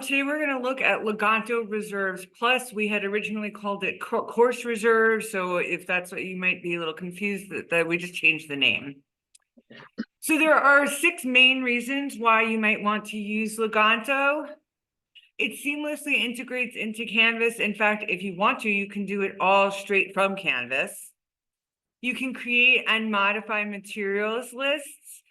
Today we're going to look at Leganto Reserves Plus. We had originally called it Course Reserves, so if that's what you might be a little confused, that we just changed the name. So there are 6 main reasons why you might want to use Leganto. It seamlessly integrates into Canvas. In fact, if you want to, you can do it all straight from Canvas. You can create and modify materials lists.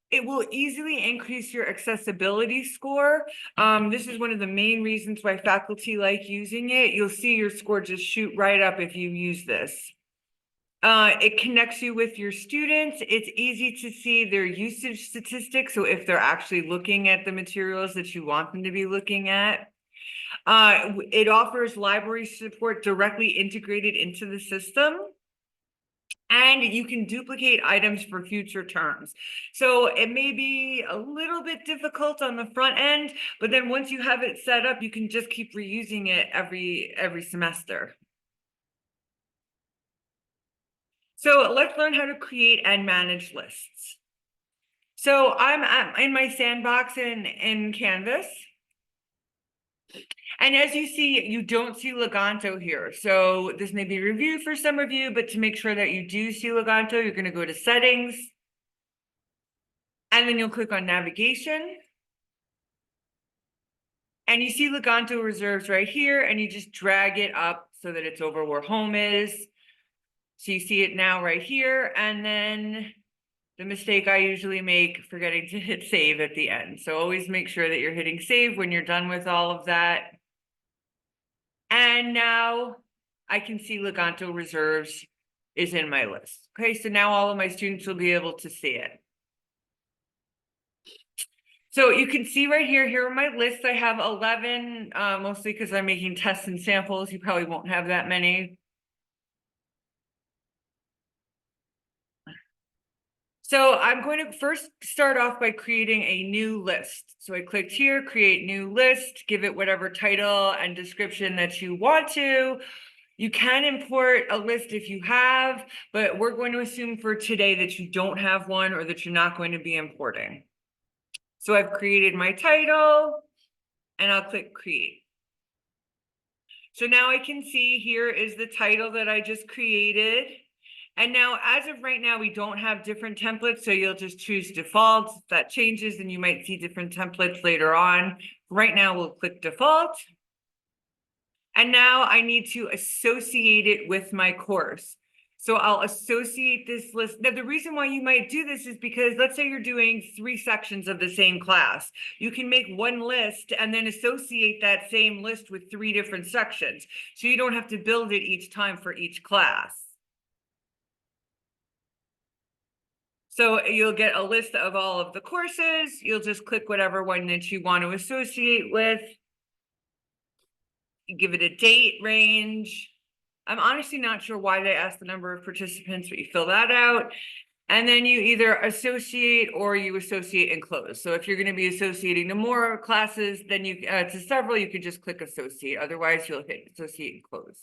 It will easily increase your accessibility score. This is one of the main reasons why faculty like using it. You'll see your score just shoot right up if you use this. It connects you with your students. It's easy to see their usage statistics. So if they're actually looking at the materials that you want them to be looking at. It offers library support directly integrated into the system. And you can duplicate items for future terms. So it may be a little bit difficult on the front end, but then once you have it set up, you can just keep reusing it every semester. So let's learn how to create and manage lists. So I'm in my sandbox in Canvas. And as you see, you don't see Leganto here. So this may be reviewed for some of you, but to make sure that you do see Leganto, you're going to go to Settings. And then you'll click on Navigation. And you see Leganto Reserves right here, and you just drag it up so that it's over where home is. So you see it now right here. And then the mistake I usually make, forgetting to hit save at the end. So always make sure that you're hitting save when you're done with all of that. And now I can see Leganto Reserves is in my list. Okay, so now all of my students will be able to see it. So you can see right here are my lists. I have 11, mostly because I'm making tests and samples. You probably won't have that many. So I'm going to first start off by creating a new list. So I clicked here, create new list, give it whatever title and description that you want to. You can import a list if you have, but we're going to assume for today that you don't have one or that you're not going to be importing. So I've created my title and I'll click create. So now I can see here is the title that I just created. And now, as of right now, we don't have different templates, so you'll just choose default. If that changes, then you might see different templates later on. Right now, we'll click default. And now I need to associate it with my course. So I'll associate this list. Now, the reason why you might do this is because let's say you're doing 3 sections of the same class. You can make one list and then associate that same list with 3 different sections. So you don't have to build it each time for each class. So you'll get a list of all of the courses. You'll just click whatever one that you want to associate with. You give it a date range. I'm honestly not sure why they asked the number of participants, but you fill that out. And then you either associate or you associate and close. So if you're going to be associating to more classes, then you to several, you can just click associate. Otherwise, you'll hit associate and close.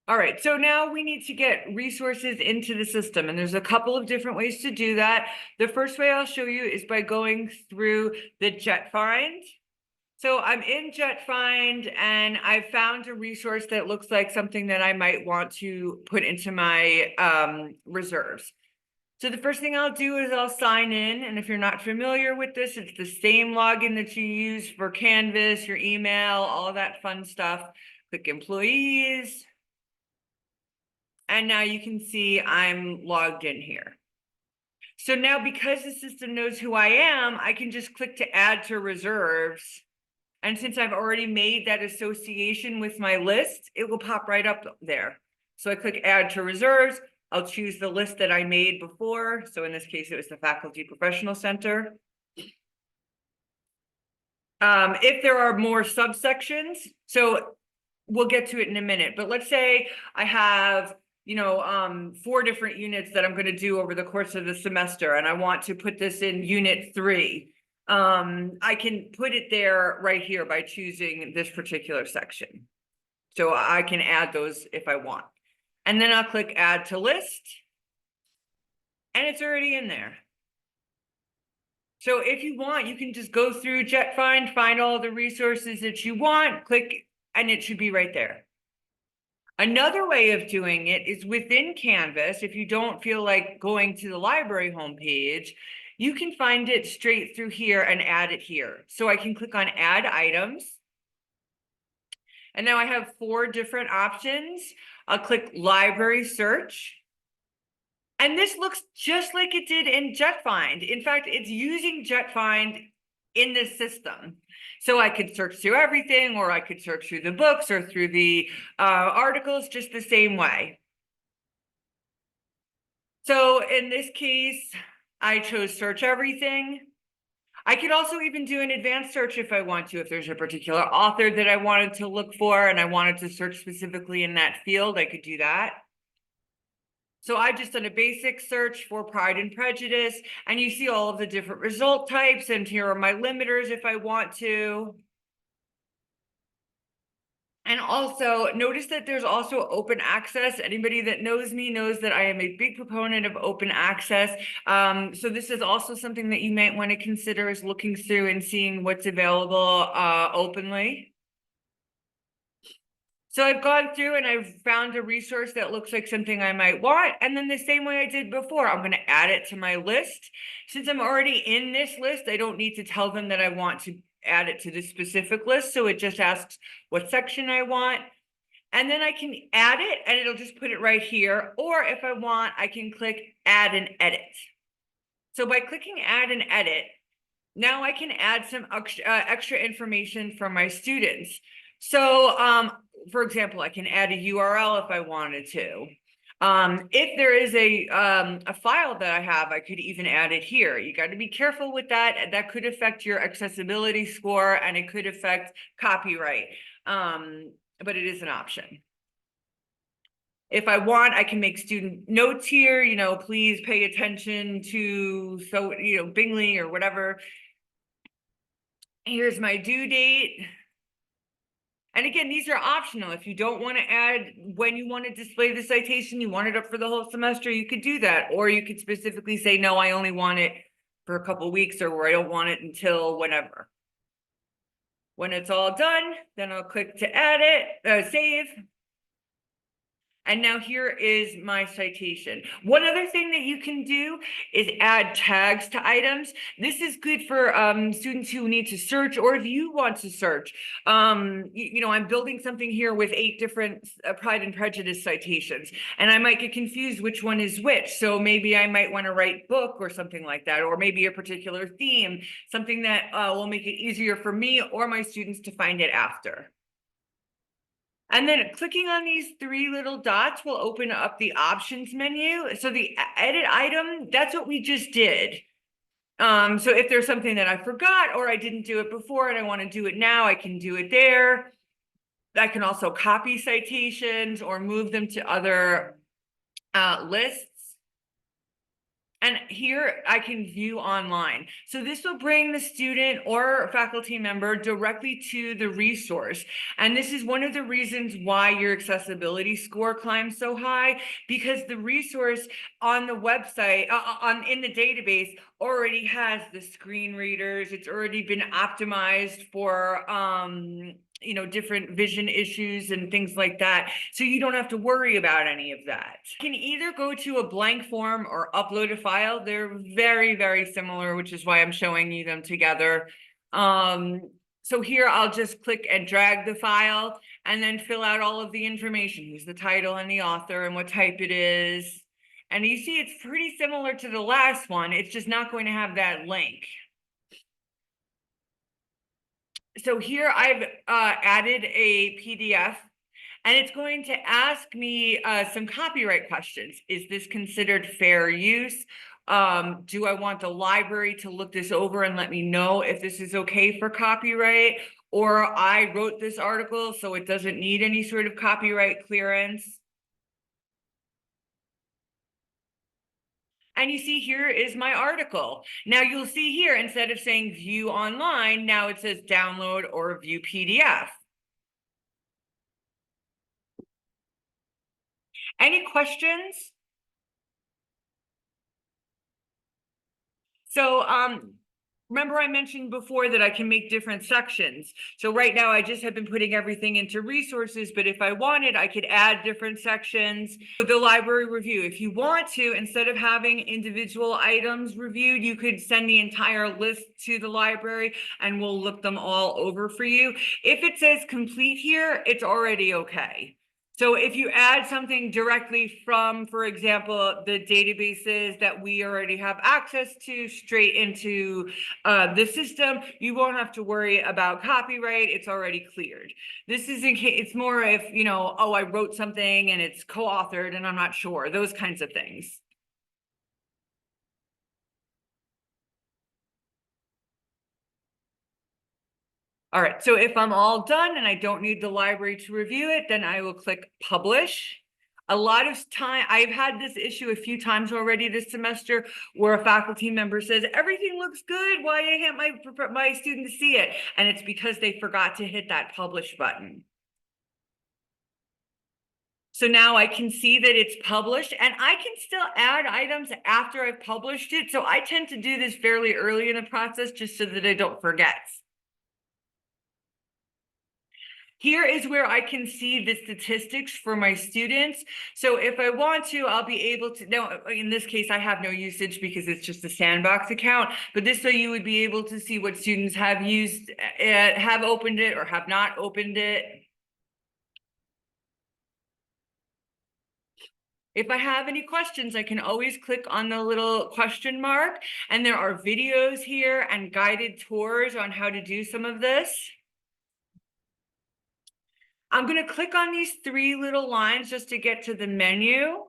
All right, so now we need to get resources into the system, and there's a couple of different ways to do that. The first way I'll show you is by going through the JetFind. So I'm in JetFind, and I found a resource that looks like something that I might want to put into my reserves. So the first thing I'll do is I'll sign in, and if you're not familiar with this, it's the same login that you use for Canvas, your email, all that fun stuff. Click Employees. And now you can see I'm logged in here. So now because the system knows who I am, I can just click to add to reserves. And since I've already made that association with my list, it will pop right up there. So I click add to reserves. I'll choose the list that I made before. So in this case, it was the Faculty Professional Center. If there are more subsections, so we'll get to it in a minute, but let's say I have 4 different units that I'm going to do over the course of the semester, and I want to put this in unit 3. I can put it there right here by choosing this particular section. So I can add those if I want. And then I'll click add to list. And it's already in there. So if you want, you can just go through JetFind, find all the resources that you want, click, and it should be right there. Another way of doing it is within Canvas. If you don't feel like going to the library homepage, you can find it straight through here and add it here. So I can click on Add Items. And now I have 4 different options. I'll click Library Search. And this looks just like it did in JetFind. In fact, it's using JetFind in this system. So I could search through everything, or I could search through the books or through the articles just the same way. So in this case, I chose search everything. I could also even do an advanced search if I want to. If there's a particular author that I wanted to look for and I wanted to search specifically in that field, I could do that. So I've just done a basic search for Pride and Prejudice, and you see all of the different result types, and here are my limiters if I want to. And also notice that there's also open access. Anybody that knows me knows that I am a big proponent of open access. So this is also something that you might want to consider, is looking through and seeing what's available openly. So I've gone through and I've found a resource that looks like something I might want. And then the same way I did before, I'm going to add it to my list. Since I'm already in this list, I don't need to tell them that I want to add it to this specific list. So it just asks what section I want. And then I can add it and it'll just put it right here. Or if I want, I can click Add and Edit. So by clicking Add and Edit, now I can add some extra information for my students. So for example, I can add a URL if I wanted to. If there is a file that I have, I could even add it here. You got to be careful with that. That could affect your accessibility score and it could affect copyright, but it is an option. If I want, I can make student notes here, please pay attention to, Bingley or whatever. Here's my due date. And again, these are optional. If you don't want to add when you want to display the citation, you want it up for the whole semester, you could do that. Or you could specifically say, no, I only want it for a couple of weeks, or I don't want it until whenever. When it's all done, then I'll click to add it, save. And now here is my citation. One other thing that you can do is add tags to items. This is good for students who need to search, or if you want to search. I'm building something here with 8 different Pride and Prejudice citations, and I might get confused which one is which. So maybe I might want to write book or something like that, or maybe a particular theme, something that will make it easier for me or my students to find it after. And then clicking on these 3 little dots will open up the options menu. So the edit item, that's what we just did. So if there's something that I forgot or I didn't do it before and I want to do it now, I can do it there. I can also copy citations or move them to other lists. And here I can view online. So this will bring the student or faculty member directly to the resource. And this is one of the reasons why your accessibility score climbs so high, because the resource on the website, in the database, already has the screen readers. It's already been optimized for different vision issues and things like that. So you don't have to worry about any of that. You can either go to a blank form or upload a file. They're very, very similar, which is why I'm showing you them together. So here I'll just click and drag the file and then fill out all of the information. Use the title and the author and what type it is. And you see it's pretty similar to the last one. It's just not going to have that link. So here I've added a PDF, and it's going to ask me some copyright questions. Is this considered fair use? Do I want the library to look this over and let me know if this is okay for copyright? Or I wrote this article, so it doesn't need any sort of copyright clearance. And you see here is my article. Now you'll see here, instead of saying view online, now it says download or view PDF. Any questions? So Remember I mentioned before that I can make different sections. So right now I just have been putting everything into resources, but if I wanted, I could add different sections. The library review, if you want to, instead of having individual items reviewed, you could send the entire list to the library and we'll look them all over for you. If it says complete here, it's already okay. So if you add something directly from, for example, the databases that we already have access to straight into the system, you won't have to worry about copyright. It's already cleared. This is in case, it's more if, you know, oh, I wrote something and it's co-authored and I'm not sure, those kinds of things. All right, so if I'm all done and I don't need the library to review it, then I will click publish. A lot of time, I've had this issue a few times already this semester where a faculty member says, everything looks good, why can't my student see it? And it's because they forgot to hit that publish button. So now I can see that it's published and I can still add items after I've published it. So I tend to do this fairly early in the process just so that I don't forget. Here is where I can see the statistics for my students. So if I want to, I'll be able to, now in this case, I have no usage because it's just a sandbox account, but this way you would be able to see what students have used, have opened it or have not opened it. If I have any questions, I can always click on the little question mark, and there are videos here and guided tours on how to do some of this. I'm going to click on these three little lines just to get to the menu.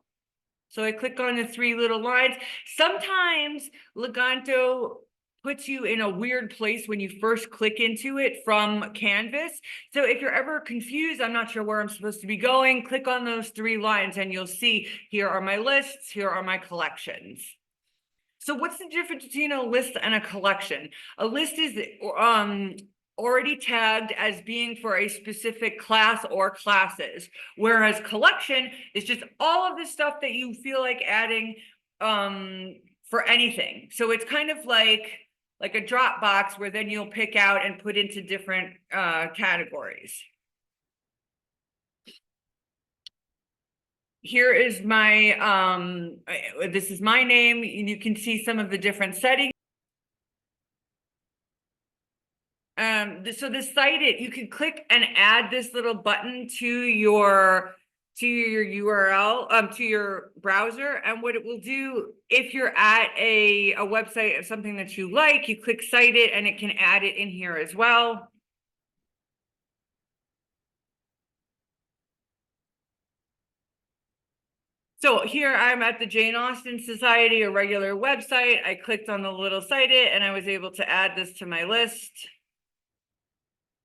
So I click on the three little lines. Sometimes Leganto puts you in a weird place when you first click into it from Canvas. So if you're ever confused, I'm not sure where I'm supposed to be going, click on those three lines and you'll see, here are my lists, here are my collections. So what's the difference between a list and a collection? A list is already tagged as being for a specific class or classes, whereas collection is just all of the stuff that you feel like adding for anything. So it's kind of like a Dropbox where then you'll pick out and put into different categories. Here is my, this is my name. You can see some of the different settings. So the site, you can click and add this little button to your URL, to your browser. And what it will do, if you're at a website of something that you like, you click cite it and it can add it in here as well. So here I'm at the Jane Austen Society, a regular website. I clicked on the little cite it and I was able to add this to my list.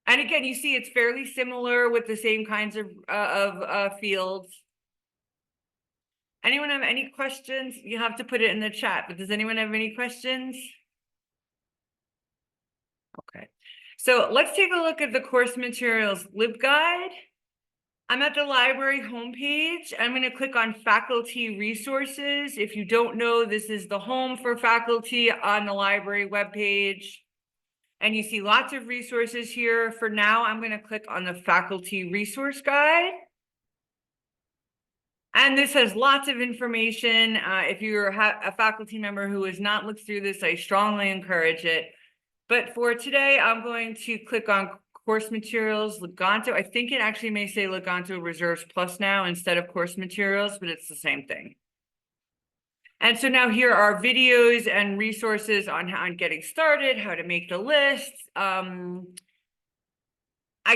And again, you see it's fairly similar with the same kinds of fields. Anyone have any questions? You have to put it in the chat, but does anyone have any questions? Okay. So let's take a look at the course materials LibGuide. I'm at the library homepage. I'm going to click on faculty resources. If you don't know, this is the home for faculty on the library webpage. And you see lots of resources here. For now, I'm going to click on the faculty resource guide. And this has lots of information. If you're a faculty member who has not looked through this, I strongly encourage it. But for today, I'm going to click on course materials, Leganto. I think it actually may say Leganto Reserves Plus now instead of course materials, but it's the same thing. And so now here are videos and resources on getting started, how to make the list. I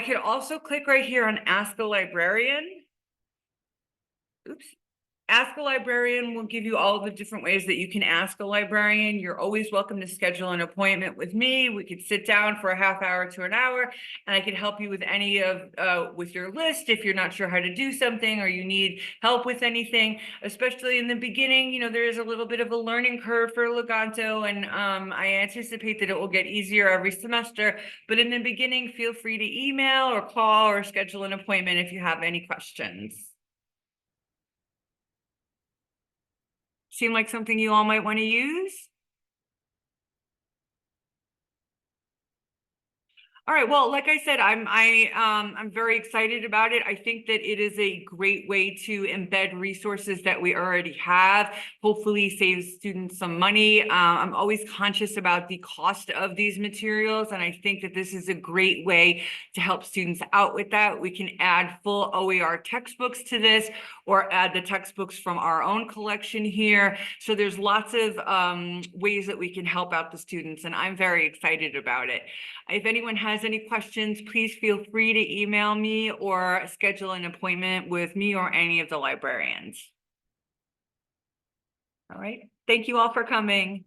could also click right here on Ask a Librarian. Oops. Ask a Librarian will give you all the different ways that you can ask a librarian. You're always welcome to schedule an appointment with me. We could sit down for a half hour to an hour, and I could help you with any of with your list if you're not sure how to do something or you need help with anything. Especially in the beginning, you know, there is a little bit of a learning curve for Leganto, and I anticipate that it will get easier every semester. But in the beginning, feel free to email or call or schedule an appointment if you have any questions. Seem like something you all might want to use? All right, well, like I said, I'm very excited about it. I think that it is a great way to embed resources that we already have, hopefully save students some money. I'm always conscious about the cost of these materials, and I think that this is a great way to help students out with that. We can add full OER textbooks to this, or add the textbooks from our own collection here. So there's lots of ways that we can help out the students, and I'm very excited about it. If anyone has any questions, please feel free to email me or schedule an appointment with me or any of the librarians. All right. Thank you all for coming.